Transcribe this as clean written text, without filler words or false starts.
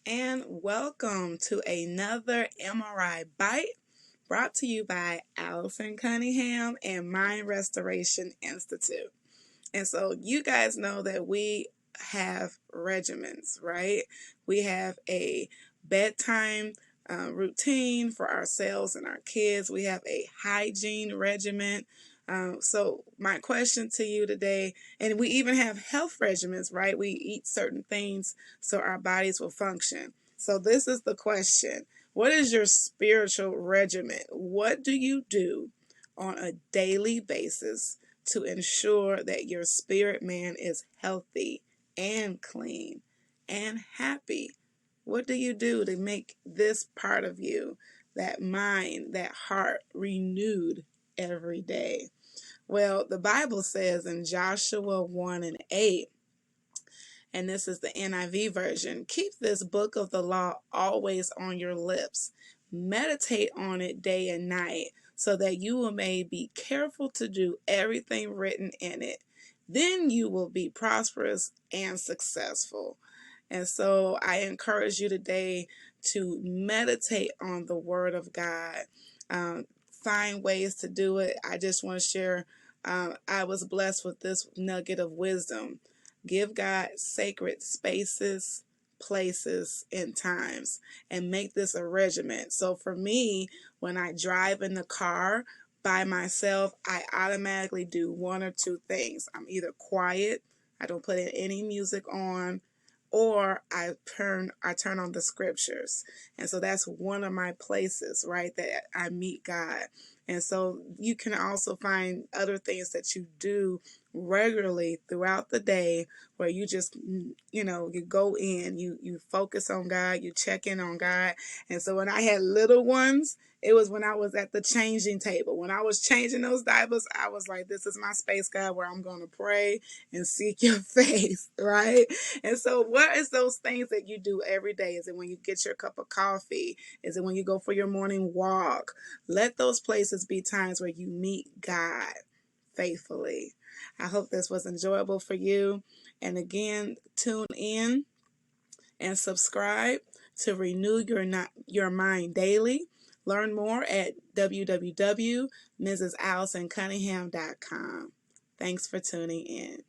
and welcome to another MRI Bite brought to you by Allison Cunningham and Mind Restoration Institute. And so you guys know that we have regimens, right? We have a bedtime routine for ourselves and our kids. We have a hygiene regimen. So my question to you today, and we even have health regimens, right? We eat certain things so our bodies will function. So this is the question. What is your spiritual regimen? What do you do on a daily basis to ensure that your spirit man is healthy and clean and happy? What do you do to make this part of you, that mind, that heart, renewed every day? Well, the Bible says in Joshua 1:8, and this is the NIV version, keep this book of the law always on your lips. Meditate on it day and night, so that you may be careful to do everything written in it. Then you will be prosperous and successful. And so I encourage you today to meditate on the Word of God. Find ways to do it. I just want to share, I was blessed with this nugget of wisdom. Give God sacred spaces, places, and times, and make this a regiment. So for me, when I drive in the car by myself, I automatically do one or two things. I'm either quiet, I don't put any music on, or I turn on the scriptures. And so that's one of my places, right, that I meet God. And so you can also find other things that you do regularly throughout the day where you just, you go in, you focus on God, you check in on God. And so when I had little ones, it was when I was at the changing table. When I was changing those diapers, I was like, this is my space, God, where I'm going to pray and seek your face, right? And so what is those things that you do every day? Is it when you get your cup of coffee? Is it when you go for your morning walk? Let those places be times where you meet God faithfully. I hope this was enjoyable for you. And again, tune in and subscribe to renew your mind daily. Learn more at www.mrsallisoncunningham.com. Thanks for tuning in.